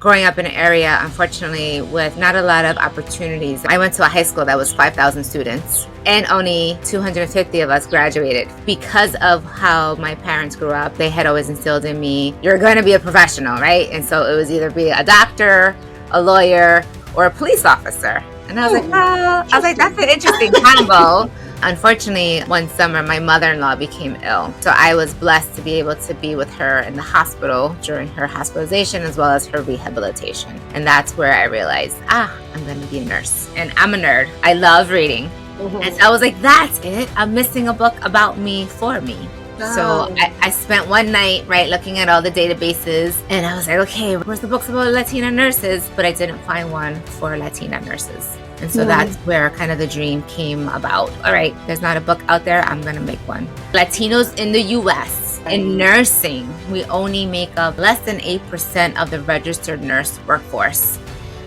growing up in an area, unfortunately, with not a lot of opportunities. I went to a high school that was 5,000 students and only 250 of us graduated. Because of how my parents grew up, they had always instilled in me, you're going to be a professional, right? And so it was either be a doctor, a lawyer, or a police officer. And I was like, that's an interesting combo. Unfortunately, one summer, my mother-in-law became ill. So I was blessed to be able to be with her in the hospital during her hospitalization as well as her rehabilitation. And that's where I realized, I'm going to be a nurse. And I'm a nerd. I love reading. Mm-hmm. And so I was like, that's it. I'm missing a book about me for me. So I spent one night, looking at all the databases, and I was like, okay, where's the books about Latina nurses? But I didn't find one for Latina nurses. And so that's where kind of the dream came about. All right, there's not a book out there. I'm going to make one. Latinos in the U.S. in nursing, we only make up less than 8% of the registered nurse workforce.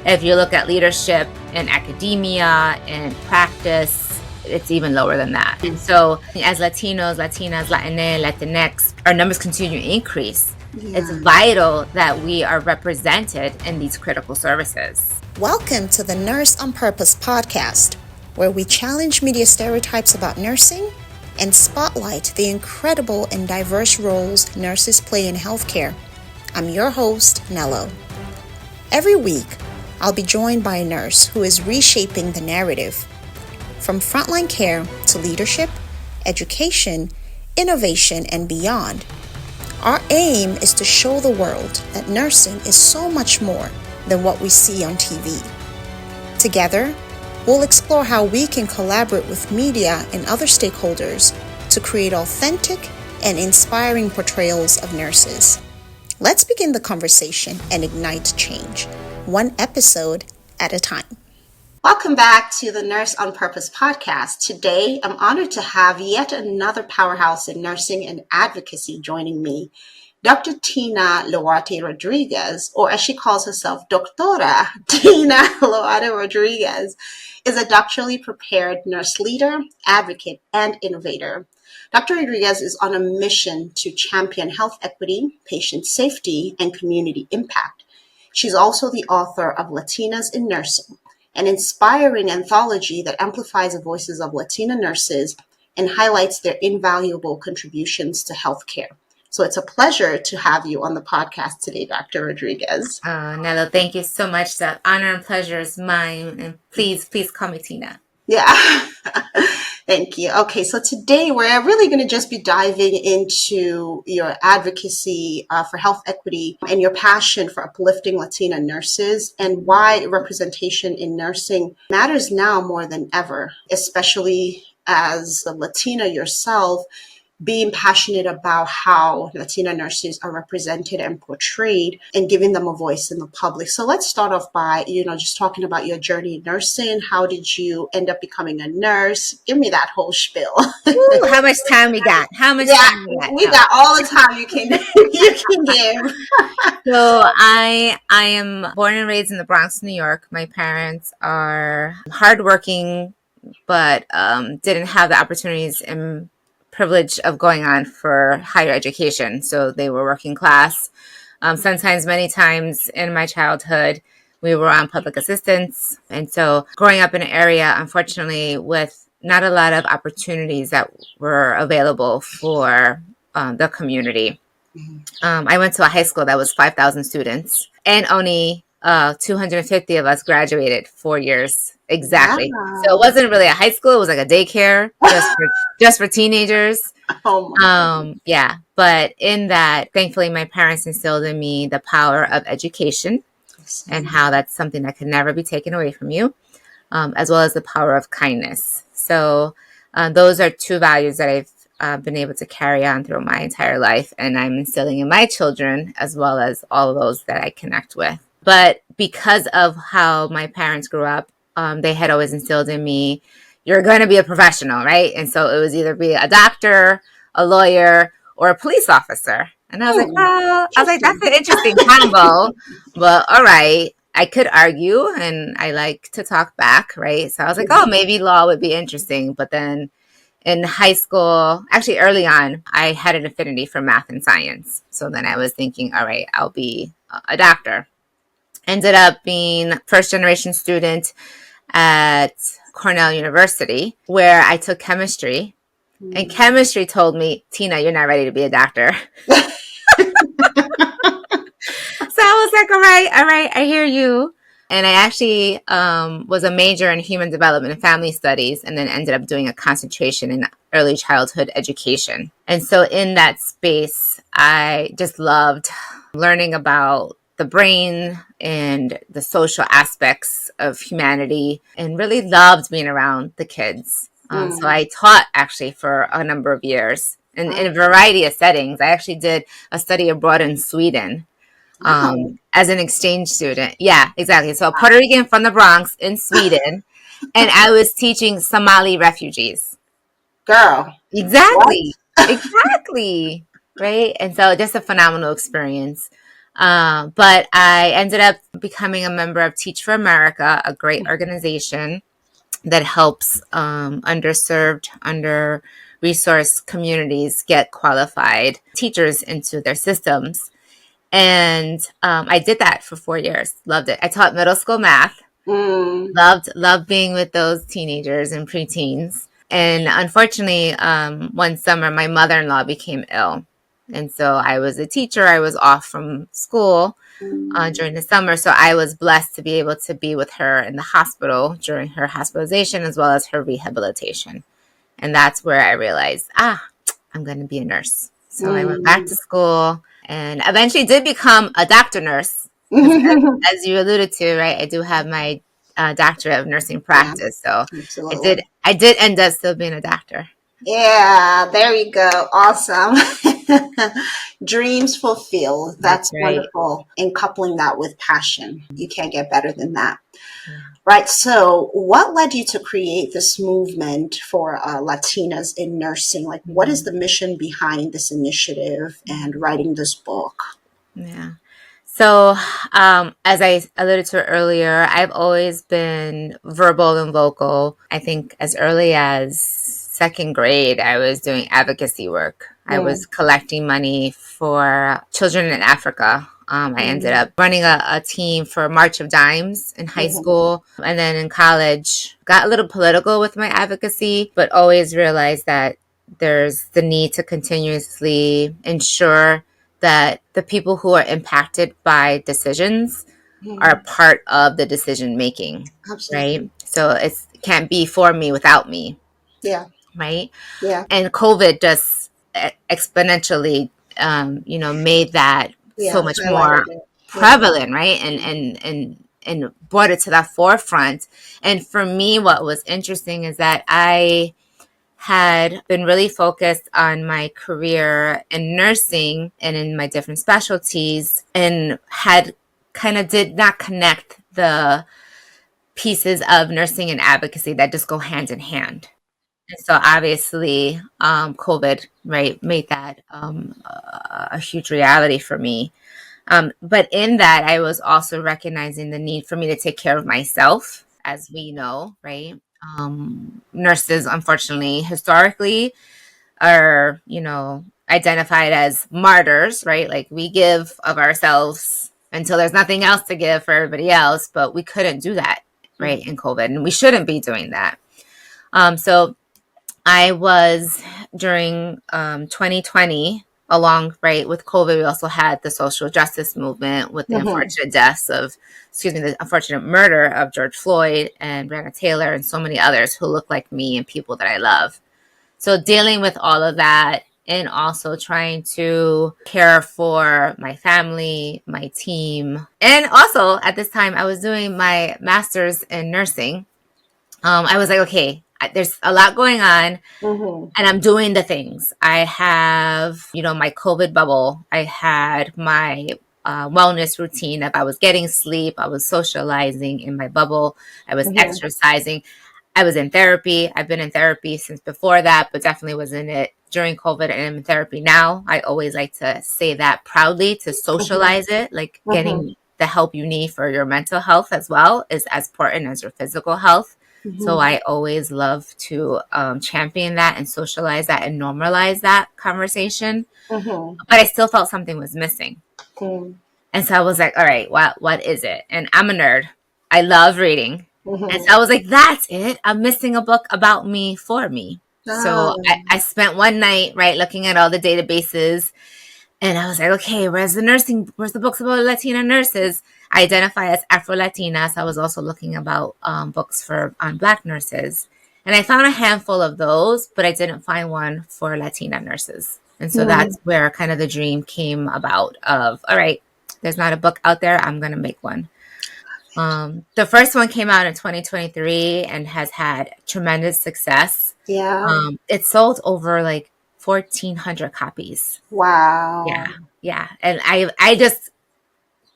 If you look at leadership in academia and practice, it's even lower than that. And so as Latinos, Latinas, Latinx, our numbers continue to increase. Yeah. It's vital that we are represented in these critical services. Welcome to the Nurse on Purpose podcast, where we challenge media stereotypes about nursing and spotlight the incredible and diverse roles nurses play in healthcare. I'm your host, Nello. Every week, I'll be joined by a nurse who is reshaping the narrative. From frontline care to leadership, education, innovation, and beyond, our aim is to show the world that nursing is so much more than what we see on TV. Together, we'll explore how we can collaborate with media and other stakeholders to create authentic and inspiring portrayals of nurses. Let's begin the conversation and ignite change, one episode at a time. Welcome back to the Nurse on Purpose podcast. Today, I'm honored to have yet another powerhouse in nursing and advocacy joining me. Dr. Tina Loarte-Rodriguez, or as she calls herself, Doctora Tina Loarte-Rodriguez, is a doctorally prepared nurse leader, advocate, and innovator. Dr. Rodriguez is on a mission to champion health equity, patient safety, and community impact. She's also the author of Latinas in Nursing, an inspiring anthology that amplifies the voices of Latina nurses and highlights their invaluable contributions to healthcare. So it's a pleasure to have you on the podcast today, Dr. Rodriguez. Nello, thank you so much. The honor and pleasure is mine. And please call me Tina. Yeah, thank you. Okay, so today we're really going to just be diving into your advocacy for health equity and your passion for uplifting Latina nurses and why representation in nursing matters now more than ever, especially as a Latina yourself, being passionate about how Latina nurses are represented and portrayed and giving them a voice in the public. So let's start off by, just talking about your journey in nursing. How did you end up becoming a nurse? Give me that whole spiel. Ooh, how much time we got? Time we got? We got all the time you can give. So I am born and raised in the Bronx, New York. My parents are hardworking, but didn't have the opportunities and privilege of going on for higher education. So they were working class. Sometimes, many times in my childhood, we were on public assistance. And so growing up in an area, unfortunately, with not a lot of opportunities that were available for the community. I went to a high school that was 5,000 students and only 250 of us graduated 4 years exactly. Wow. So it wasn't really a high school. It was like a daycare just for teenagers. Oh my yeah. But in that, thankfully, my parents instilled in me the power of education and how that's something that could never be taken away from you, as well as the power of kindness. So those are two values that I've been able to carry on through my entire life. And I'm instilling in my children, as well as all of those that I connect with. But because of how my parents grew up, they had always instilled in me, you're going to be a professional, right? And so it was either be a doctor, a lawyer, or a police officer. And I was like, that's an interesting combo. But all right, I could argue and I like to talk back, right? So I was like, maybe law would be interesting. But then in high school, actually early on, I had an affinity for math and science. So then I was thinking, all right, I'll be a doctor. ended up being first generation student at Cornell University, where I took chemistry. And chemistry told me, Tina, you're not ready to be a doctor. So I was like, all right, I hear you. And I actually was a major in human development and family studies, and then ended up doing a concentration in early childhood education. And so in that space, I just loved learning about the brain and the social aspects of humanity, and really loved being around the kids. So I taught actually for a number of years in a variety of settings. I actually did a study abroad in Sweden as an exchange student. Yeah, exactly. So Puerto Rican from the Bronx in Sweden, and I was teaching Somali refugees. Girl. Exactly. What? Exactly. Right. And so just a phenomenal experience. But I ended up becoming a member of Teach for America, a great organization that helps underserved, under-resourced communities get qualified teachers into their systems. And I did that for 4 years. Loved it. I taught middle school math. Loved being with those teenagers and preteens. And unfortunately, one summer, my mother-in-law became ill. And so I was a teacher. I was off from school during the summer. So I was blessed to be able to be with her in the hospital during her hospitalization, as well as her rehabilitation. And that's where I realized, I'm going to be a nurse. So I went back to school and eventually did become a doctor nurse. As you alluded to, right, I do have my doctorate of nursing practice. So I did end up still being a doctor. Yeah, there you go. Awesome. Dreams fulfilled. That's right. Wonderful. And coupling that with passion. You can't get better than that. Yeah. Right. So what led you to create this movement for Latinas in nursing? Like, what is the mission behind this initiative and writing this book? Yeah. So, as I alluded to earlier, I've always been verbal and vocal. I think as early as second grade, I was doing advocacy work. I was collecting money for children in Africa. I ended up running a team for March of Dimes in high school. And then in college, got a little political with my advocacy, but always realized that there's the need to continuously ensure that the people who are impacted by decisions are part of the decision making. Absolutely. Right? So it can't be for me without me. Yeah. Right? Yeah. And COVID just exponentially, made that so much more prevalent, right? And brought it to the forefront. And for me, what was interesting is that I had been really focused on my career in nursing and in my different specialties, and had kind of did not connect the pieces of nursing and advocacy that just go hand in hand. And so obviously, COVID, right, made that a huge reality for me. But in that, I was also recognizing the need for me to take care of myself, as we know, right? Nurses, unfortunately, historically are, identified as martyrs, right? Like we give of ourselves until there's nothing else to give for everybody else, but we couldn't do that, right, in COVID, and we shouldn't be doing that. So I was during 2020, along right with COVID, we also had the social justice movement with the unfortunate the unfortunate murder of George Floyd and Breonna Taylor and so many others who look like me and people that I love. So dealing with all of that, and also trying to care for my family, my team. And also at this time, I was doing my master's in nursing. I was like, okay, there's a lot going on, and I'm doing the things. I have, my COVID bubble. I had my wellness routine. If I was getting sleep, I was socializing in my bubble. I was exercising. I was in therapy. I've been in therapy since before that, but definitely was in it during COVID, and I'm in therapy now. I always like to say that proudly, to socialize it, like getting the help you need for your mental health as well is as important as your physical health. So I always love to champion that and socialize that and normalize that conversation. But I still felt something was missing. And so I was like, all right, what is it? And I'm a nerd. I love reading. And so Mm-hmm. I was like, that's it. I'm missing a book about me for me. So Oh, I spent one night, right, looking at all the databases. And I was like, okay, where's the books about Latina nurses? I identify as Afro-Latina. So I was also looking about books on Black nurses. And I found a handful of those, but I didn't find one for Latina nurses. And so mm, that's where kind of the dream came about of, all right, there's not a book out there. I'm going to make one. The first one came out in 2023 and has had tremendous success. yeah. It sold over like 1,400 copies. Yeah, Wow. yeah. And I just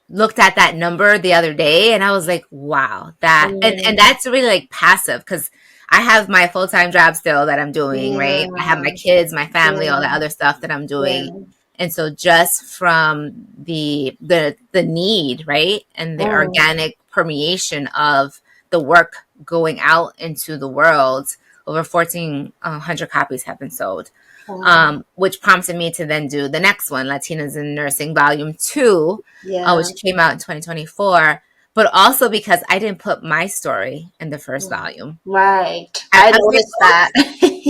looked at that number the other day and I was like, wow, and Mm, that's really like passive because I have my full-time job still that I'm doing, right? I have my yeah. kids, my family, all the Yeah. other stuff that I'm doing. Yeah. And so just from the need, right? And the Mm, organic permeation of the work going out into the world, over 1,400 copies have been sold. wow. Which prompted me to then do the next one, Latinas in Nursing Volume 2, Yeah. which came out in 2024, but also because I didn't put my story in the first volume. Right. I, I I was like, noticed oops, that.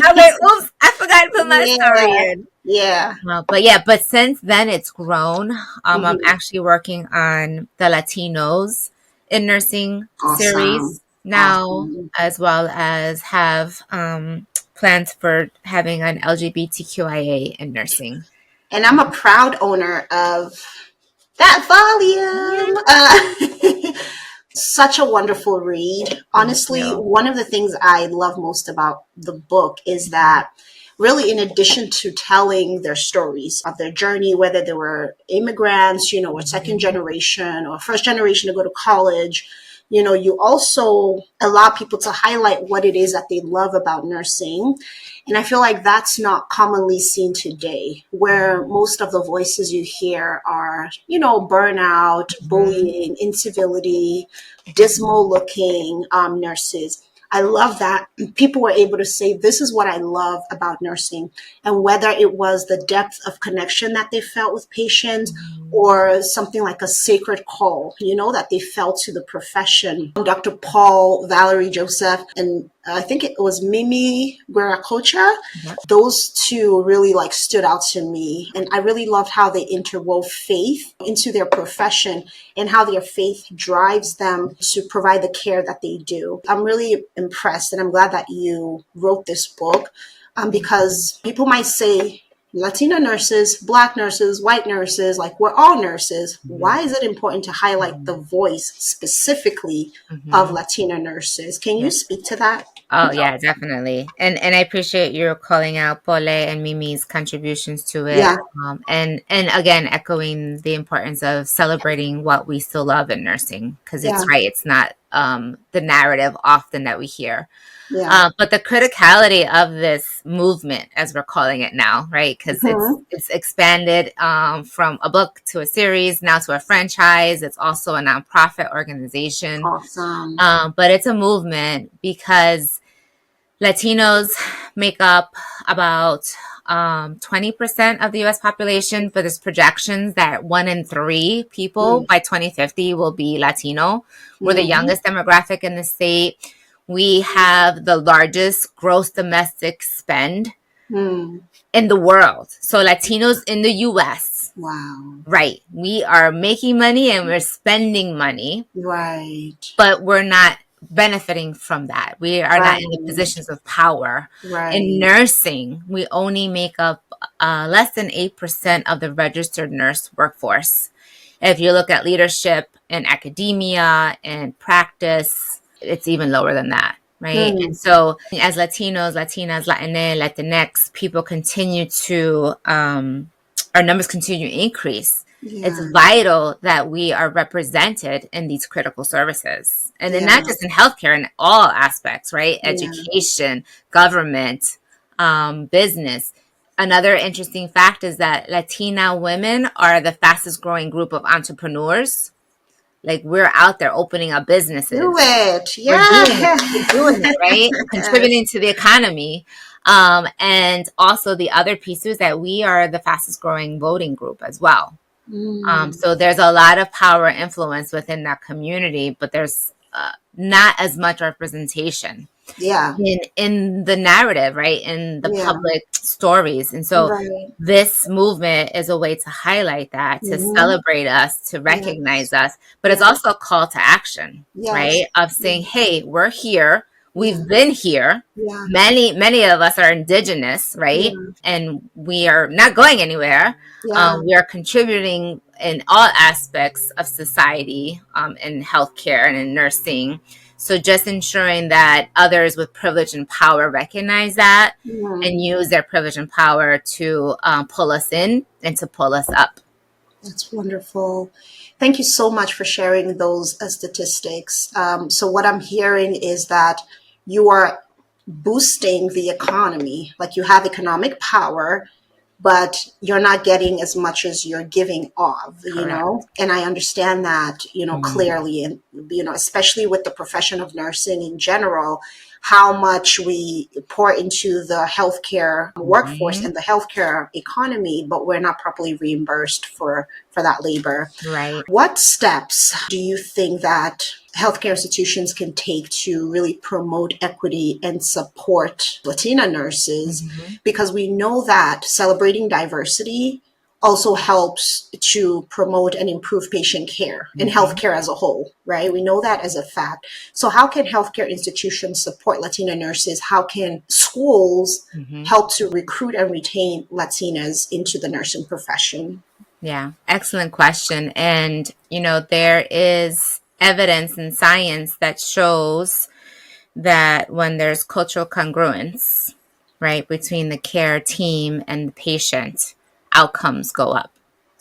I was like, oops, I forgot to put my story Yeah. in. Yeah. But yeah, but since then it's grown. I'm Hmm. actually working on the Latinos in Nursing Awesome. series now, Awesome. as well as have plans for having an LGBTQIA in nursing. And I'm a proud owner of that Yeah. volume. Such a wonderful read. Thank Honestly, you. one of the things I love most about the book is that really, in addition to telling their stories of their journey, whether they were immigrants, or second Mhm. generation or first generation to go to college, you also allow people to highlight what it is that they love about nursing. And I feel like that's not commonly seen today, where most of the voices you hear are, burnout, Mhm. bullying, incivility, dismal looking nurses. I love that people were able to say, this is what I love about nursing. And whether it was the depth of connection that they felt with patients Mhm. or something like a sacred call, that they felt to the profession. Dr. Paul, Valerie Joseph, and I think it was Mimi Gueracocha. Yep. Those two really like stood out to me. And I really loved how they interwove faith into their profession and how their faith drives them to provide the care that they do. I'm really impressed and I'm glad that you wrote this book because people might say, Latina nurses, Black nurses, white nurses, like we're all nurses. Mhm. Why is it important to highlight the voice specifically of Mhm. Latina nurses? Can you Yeah. speak to that? Oh yeah, definitely. And I appreciate you calling out Pole and Mimi's contributions to it. Yeah, And again, echoing the importance of celebrating what we still love in nursing, because yeah, it's right, it's not the narrative often that we hear. yeah. But the criticality of this movement, as we're calling it now, right? Because Hmm. it's expanded from a book to a series, now to a franchise. It's also a nonprofit organization. Awesome. But it's a movement because Latinos make up about 20% of the US population, but there's projections that 1 in 3 people Mm, by 2050 will be Latino. We're the mm, youngest demographic in the state. We have the largest gross domestic spend mm. in the world. So Latinos in the US, Wow. right? We are making money and we're spending money, Right. but we're not benefiting from that. We are not in the Right. positions of power. In Right. nursing, we only make up less than 8% of the registered nurse workforce. If you look at leadership in academia and practice, it's even lower than that, right? And Mm, so, as Latinos, Latinas, Latinx, Latinx, people continue to, our numbers continue to increase. It's yeah. vital that we are represented in these critical services. And then not Yeah. just in healthcare, in all aspects, right? Yeah. Education, government, business. Another interesting fact is that Latina women are the fastest growing group of entrepreneurs. Like we're out there opening up Do businesses. it. We're doing it. Yeah. We're doing it, right? Contributing to the economy. And also the other piece is that we are the fastest growing voting group as well. So there's a lot of power and influence within that community, but there's not as much representation Yeah. in the narrative, right? In the Yeah. public stories. And so Right. this movement is a way to highlight that, to celebrate us, to recognize Yes. us, but it's Yeah. also a call to action, Yes. right? Of saying, hey, we're here. Yeah. We've been here. Yeah. Many of us are indigenous, right? Yeah. And we are not going anywhere. Yeah. We are contributing in all aspects of society, in healthcare and in nursing. So just ensuring that others with privilege and power recognize that and use their privilege and power to pull us in and to pull us up. That's wonderful. Thank you so much for sharing those statistics. So what I'm hearing is that you are boosting the economy, like you have economic power, but you're not getting as much as you're giving off, Correct. and I understand that, Mhm. clearly, and, especially with the profession of nursing in general, how much we pour into the healthcare workforce Mhm. and the healthcare economy, but we're not properly reimbursed for that labor. Right. What steps do you think that healthcare institutions can take to really promote equity and support Latina nurses? Mhm. Because we know that celebrating diversity also helps to promote and improve patient care and Mhm. healthcare as a whole, right? We know that as a fact. So how can healthcare institutions support Latina nurses? How can schools Mhm. help to recruit and retain Latinas into the nursing profession? Yeah, excellent question. And, there is evidence in science that shows that when there's cultural congruence, right, between the care team and the patient, outcomes go up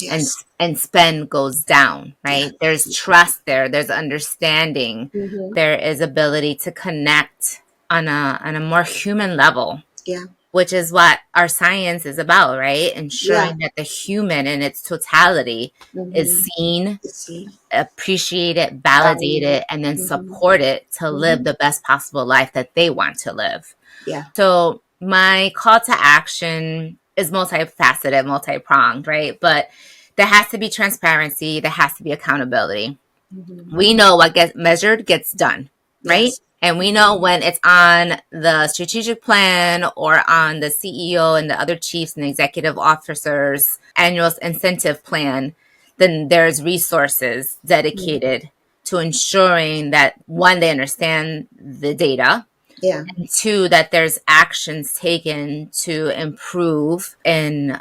and Yes. and spend goes down, right? Yes. There's trust there, there's understanding, Mm-hmm. there is ability to connect on a more human level, Yeah. which is what our science is about, right? Yeah. Ensuring that the human in its totality is Mm-hmm. seen, See, appreciated, validated. validated, and then Mm-hmm. supported to live Mm-hmm. the best possible life that they want to live. Yeah. So my call to action is multifaceted, multi-pronged, right? But there has to be transparency, there has to be accountability. Mm-hmm. We know what gets measured gets done, right? Yes. And we know when it's on the strategic plan or on the CEO and the other chiefs and executive officers' annual incentive plan, then there's resources Mm-hmm. dedicated to ensuring that one, they understand the data, Yeah. and two, that there's actions taken to improve and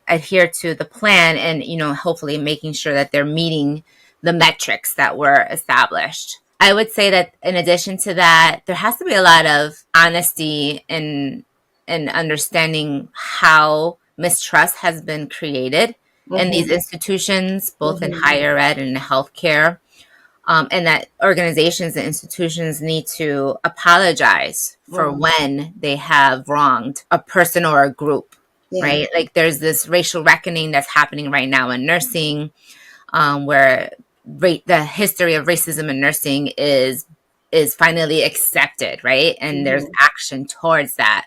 adhere to the plan, and hopefully making sure that they're meeting the metrics that were established. I would say that in addition to that, there has to be a lot of honesty in understanding how mistrust has been created in these Mm-hmm. institutions, both in Mm-hmm. higher ed and in healthcare, and that organizations and institutions need to apologize for Mm. when they have wronged a person or a group, Yeah. right? Like there's this racial reckoning that's happening right now in nursing, where the history of racism in nursing is finally accepted, right? And there's Mm-hmm. action towards that.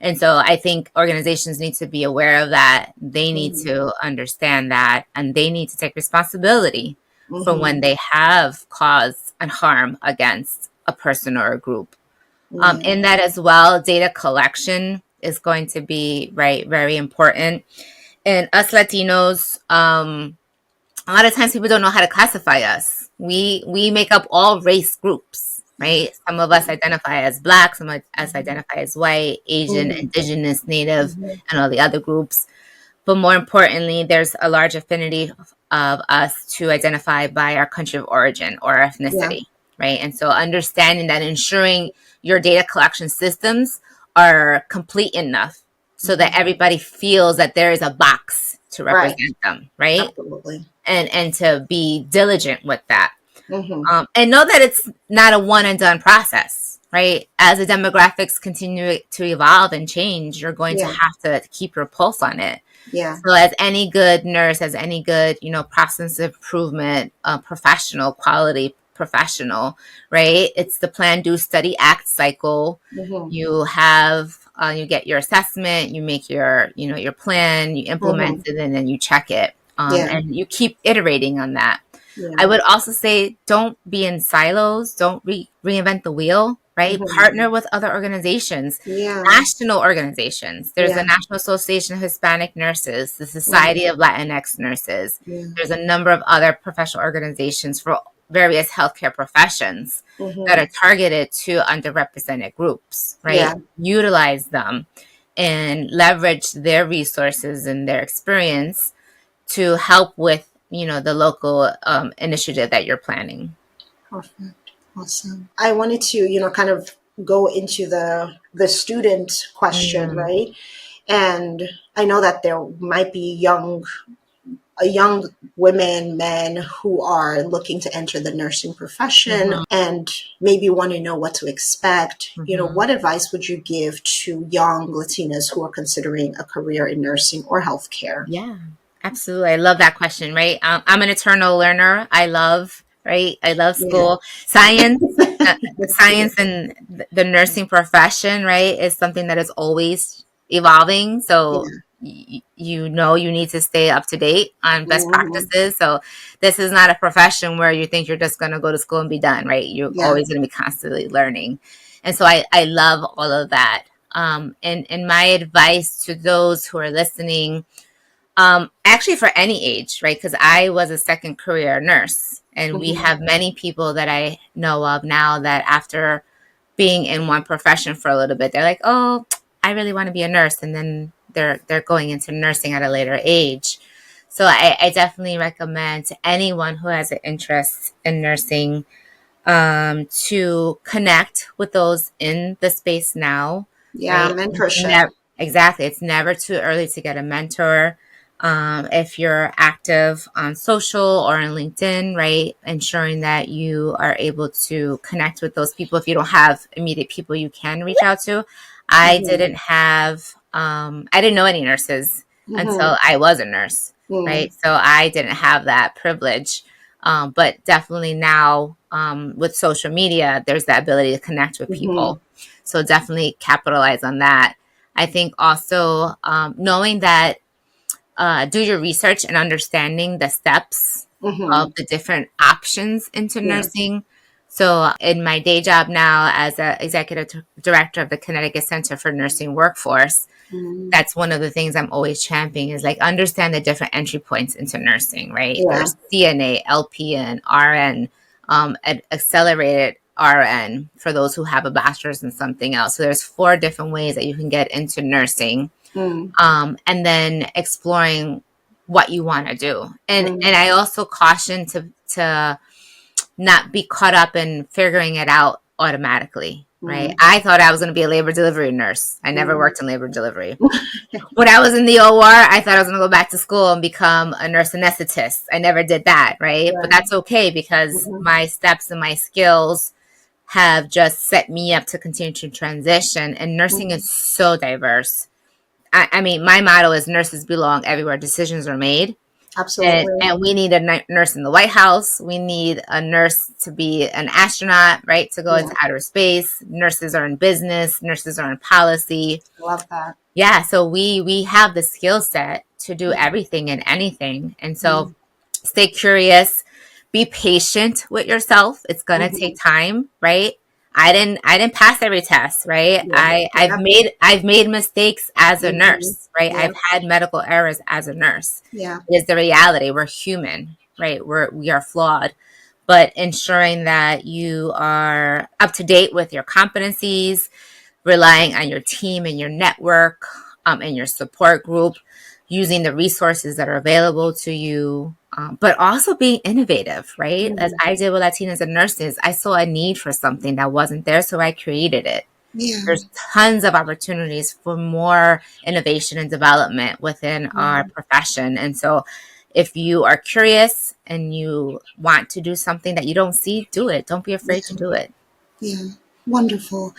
And so I think organizations need to be aware of that. They need Mm-hmm. to understand that, and they need to take responsibility for Mm-hmm. when they have caused and harm against a person or a group. Yeah. In that as well, data collection is going to be very important. And us Latinos, a lot of times people don't know how to classify us. We make up all race groups, Yeah. right? Some of us identify as black, some of us identify as white, Asian, Mm-hmm. indigenous, native, Mm-hmm. and all the other groups. But more importantly, there's a large affinity of us to identify by our country of origin or Yeah. ethnicity, right? And so understanding that, ensuring your data collection systems are complete enough so that Mm-hmm. everybody feels that there is a box to Right. represent them, right? Absolutely. And to be diligent with that. Mm-hmm. And know that it's not a one and done process, right? As the demographics continue to evolve and change, you're going to Yeah. have to keep your pulse on it. Yeah. So as any good nurse, as any good, process improvement, professional, quality professional, right? It's the plan, do, study, act cycle. Mm-hmm. You have, you get your assessment, you make your, your plan, you Mm-hmm. implement it, and then you check it. Yeah. and you keep iterating on that. I Yeah. would also say don't be in silos. Don't reinvent the wheel, right? Mm-hmm. Partner with other organizations, Yeah. national organizations. There's the Yeah. National Association of Hispanic Nurses, the Society Mm-hmm. of Latinx Nurses. Yeah. There's a number of other professional organizations for various healthcare professions that Mm-hmm. are targeted to underrepresented groups, right? Yeah. Utilize them and leverage their resources and their experience to help with the local initiative that you're planning. Perfect. Awesome. I wanted to, kind of go into the student question, Mm, right? And I know that there might be young women, men who are looking to enter the nursing profession mhm, and maybe want to know what to expect. mhm. What advice would you give to young Latinas who are considering a career in nursing or healthcare? Yeah, absolutely. I love that question, right? I'm an eternal learner. I love Yeah. school. Science and the nursing profession, right, is something that is always evolving. So Yeah. you need to stay up to date on best Hmm. practices. So this is not a profession where you think you're just going to go to school and be done, right? You're Yeah. always going to be constantly learning. And so I love all of that. And my advice to those who are listening, actually for any age, right? Because I was a second career nurse, and we Hmm. have many people that I know of now that after being in one profession for a little bit, they're like, "Oh, I really want to be a nurse," and then they're going into nursing at a later age. So I definitely recommend to anyone who has an interest in nursing, to connect with those in the space now, Yeah. right? Mentorship. Exactly. It's never too early to get a mentor. If you're active on social or on LinkedIn, right? Ensuring that you are able to connect with those people. If you don't have immediate people you can reach out to. Hmm. I didn't know any nurses Hmm. until I was a nurse, Hmm. right? So I didn't have that privilege. But definitely now, with social media, there's the ability to connect with Hmm. people. So definitely capitalize on that. I think also, knowing that, do your research and understanding the steps Hmm. of the different options into Yeah. nursing. So in my day job now as an executive director of the Connecticut Center for Nursing Workforce, Hmm. that's one of the things I'm always championing is like understand the different entry points into nursing, right? Yeah. There's CNA, LPN, RN, accelerated RN for those who have a bachelor's in something else. So there's 4 different ways that you can get into nursing, Mm. and then exploring what you want to do. And Mm. I also caution to not be caught up in figuring it out automatically, right? Mm. I thought I was going to be a labor delivery nurse. I never Mm. worked in labor delivery. When I was in the OR, I thought I was going to go back to school and become a nurse anesthetist. I never did that, right? But Yeah. that's okay because Hmm. my steps and my skills have just set me up to continue to transition. And nursing Mm. is so diverse. I mean, my motto is nurses belong everywhere decisions are made. Absolutely. And we need a nurse in the White House. We need a nurse to be an astronaut, right? To go Yeah. into outer space. Nurses are in business. Nurses are in policy. I love that. Yeah, so we have the skill set to do everything and anything. And so Mm. stay curious, be patient with yourself. It's gonna Hmm. take time, right? I didn't pass every test, right? Yeah. Yeah. I've made mistakes as a Hmm. nurse, right? Yeah. I've had medical errors as a nurse. Yeah. It is the reality. We're human, right? We are flawed. But ensuring that you are up to date with your competencies, relying on your team and your network, and your support group, using the resources that are available to you, but also being innovative, right? As Mm. I did with Latinas and nurses, I saw a need for something that wasn't there, so I created it. Yeah. There's tons of opportunities for more innovation and development within our Mm. profession. And so if you are curious and you want to do something that you don't see, do it. Don't be afraid to Yeah. do it. Yeah. Wonderful.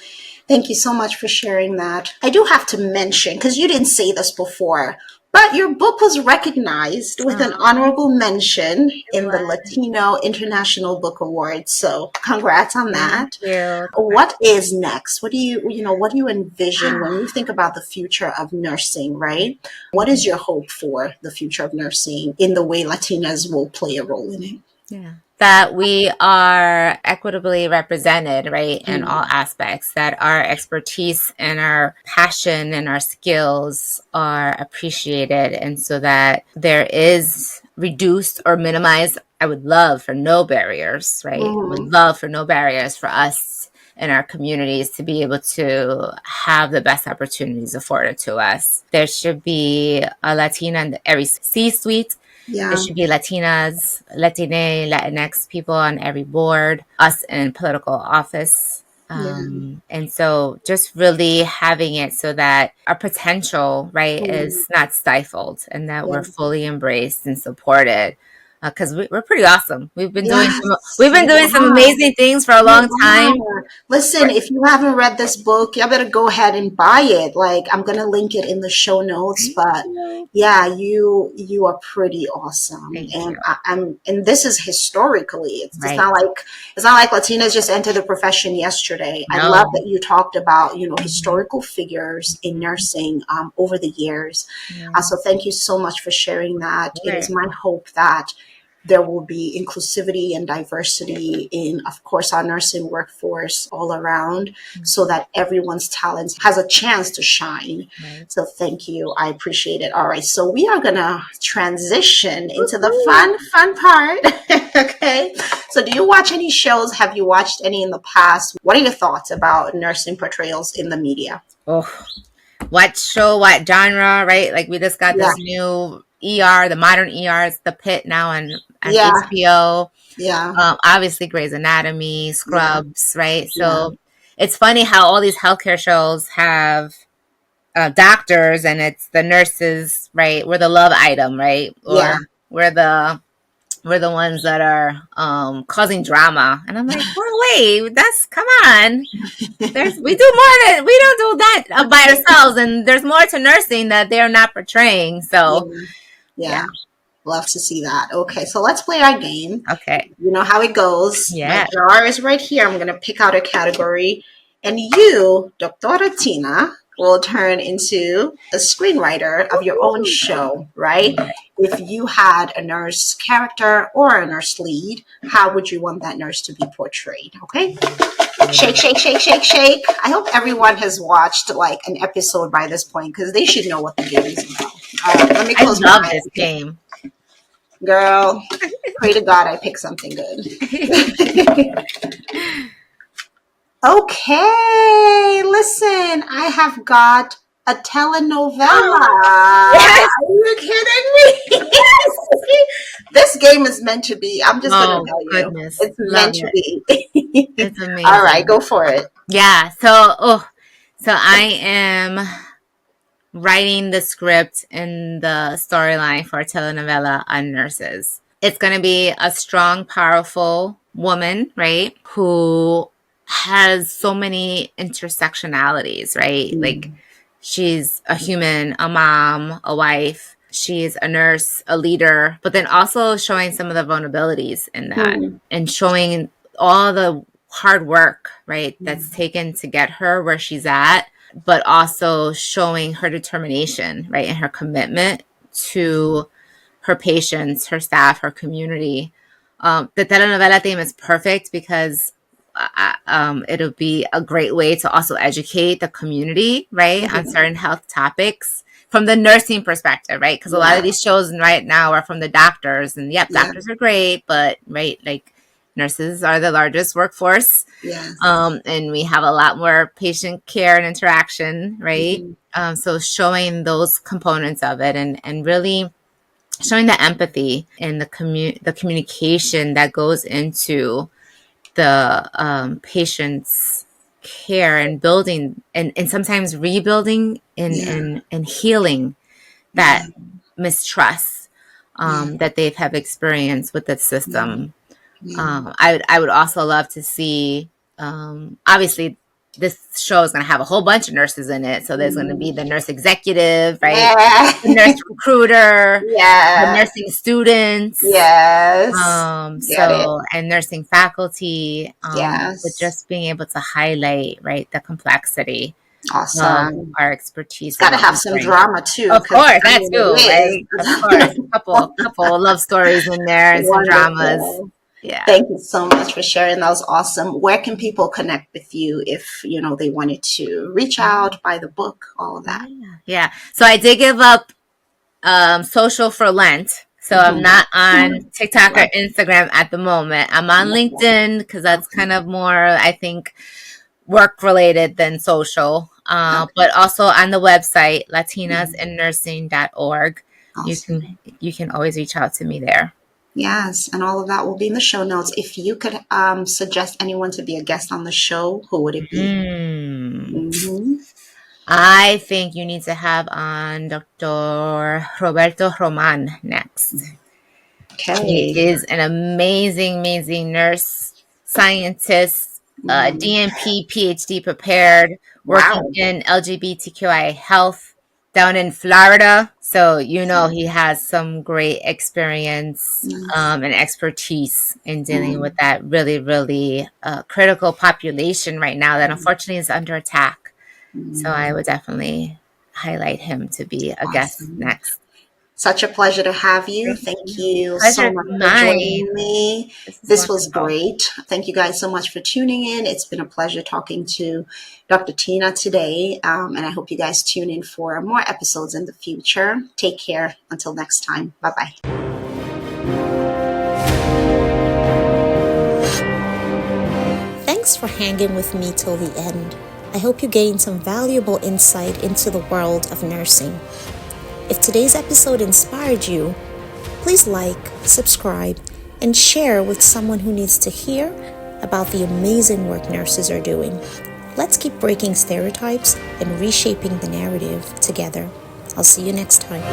Thank you so much for sharing that. I do have to mention, because you didn't say this before, But your book was recognized with an Oh, honorable mention it in the was. Latino International Book Award. So congrats on Thank that. you. What is next? What do you envision when you think about the future of nursing, right? What is your hope for the future of nursing in the way Latinas will play a role in it? Yeah. That we are equitably represented, right, in all Mm, aspects, that our expertise and our passion and our skills are appreciated, and so that there is reduced or minimized. I would love for no barriers, right? I would mhm, love for no barriers for us in our communities to be able to have the best opportunities afforded to us. There should be a Latina in every C suite. There yeah. should be Latinas, Latine, Latinx people on every board, us in political office. Yeah. And so just really having it so that our potential, right, Mm, is not stifled and that we're yeah. fully embraced and supported. Because we're pretty awesome. Yes, we've been you doing some are. amazing things for a You long time. are. Listen, if you haven't read this book, you better go ahead and buy it. Like I'm gonna link it in the show notes, Thank but you. yeah, you are pretty awesome. Thank And you. and this is historically. It's Right. not like Latinas just entered the profession yesterday. I love No. that you talked about, Mhm. historical figures in nursing over the years. Yeah. So thank you so much for sharing that. It is Right. my hope that there will be inclusivity and diversity in, of course, our nursing workforce all around so that everyone's talent has a chance to shine. Right. So thank you. I appreciate it. All right. So we are going to transition into the Woohoo. fun part. Okay. So do you watch any shows? Have you watched any in the past? What are your thoughts about nursing portrayals in the media? Oh, what show, what genre, right? Like we just got Yeah. this new ER, the modern ER. It's the Pit now on Yeah. HBO. Yeah. Obviously Grey's Anatomy, Yeah. Scrubs, right? Yeah. So it's funny how all these healthcare shows have doctors and it's the nurses, right? We're the love item, right? Yeah. Or we're the we're the ones that are causing drama. And I'm like, well, wait, that's come on. We do more than we don't do that by ourselves, and there's more to nursing that they're not portraying. So Yeah. yeah, Yeah. Love to see that. Okay, so let's play our game. okay, You know how it goes. My yeah, jar is right here. I'm going to pick out a category. And you, Doctora Tina, will turn into a screenwriter of your own show, right? If you had a nurse character or a nurse lead, how would you want that nurse to be portrayed? Okay? Shake, shake, shake, shake, shake. I hope everyone has watched like an episode by this point because they should know what the game is about. All right, let me I close my love this eyes. game. Girl, pray to God I pick something good. Okay, listen, I have got a telenovela. Yes, Are you kidding me? This game is meant to be. I'm just going to oh tell you. goodness, It's love meant to it. be. It's All right, amazing. go for it. Yeah. So I am writing the script and the storyline for a telenovela on nurses. It's going to be a strong, powerful woman, right? Who has so many intersectionalities, right? Like Mm, she's a human, a mom, a wife. She's a nurse, a leader, but then also showing some of the vulnerabilities in that mm, and showing all the hard work, right, that's mm. taken to get her where she's at, but also showing her determination, right, and her commitment to her patients, her staff, her community. The telenovela theme is perfect because it'll be a great way to also educate the community, right, on Mhm. certain health topics from the nursing perspective, right? Because a lot of Yeah, these shows right now are from the doctors, and yep, yeah, doctors are great, but right, like nurses are the largest workforce, yes. and we have a lot more patient care and interaction, right? Mhm. So showing those components of it and really showing the empathy and the communication that goes into the patient's care and building and sometimes rebuilding Yeah, and healing that yeah, mistrust yeah, that they've have experienced with the yeah, system. yeah. I would also love to see obviously this show is going to have a whole bunch of nurses in it. So there's going to be the nurse executive, right? Yeah. The nurse recruiter, the Yeah. nursing students. Yes. Get it. And nursing faculty, but Yes. just being able to highlight, right, the complexity of Awesome. our expertise. It's got to and what have we some bring. drama too. Of 'cause, course, I that mean, too, it right? is. Of course, a couple love stories in there and some dramas. Wonderful. Yeah. Thank you so much for sharing. That was awesome. Where can people connect with you if they wanted to reach out, buy the book, all of that? Yeah. So I did give up social for Lent. So I'm not on TikTok or Instagram at the moment. I'm on LinkedIn because that's kind of more, I think, work related than social. But also on the website, latinasandnursing.org. Awesome. You can always reach out to me there. Yes, and all of that will be in the show notes. If you could suggest anyone to be a guest on the show, who would it be? I think you need to have on Dr. Roberto Roman next. Okay. He is an amazing nurse, scientist, DNP, PhD prepared, working in LGBTQI health down in Florida. So, he has some great experience and expertise in dealing with that really, really critical population right now that unfortunately is under attack. So I would definitely highlight him to be a guest next. Such a pleasure to have you. Thank you so much for joining me. This was great. Thank you guys so much for tuning in. It's been a pleasure talking to Dr. Tina today. And I hope you guys tune in for more episodes in the future. Take care. Until next time. Bye-bye. Thanks for hanging with me till the end. I hope you gained some valuable insight into the world of nursing. If today's episode inspired you, please like, subscribe, and share with someone who needs to hear about the amazing work nurses are doing. Let's keep breaking stereotypes and reshaping the narrative together. I'll see you next time.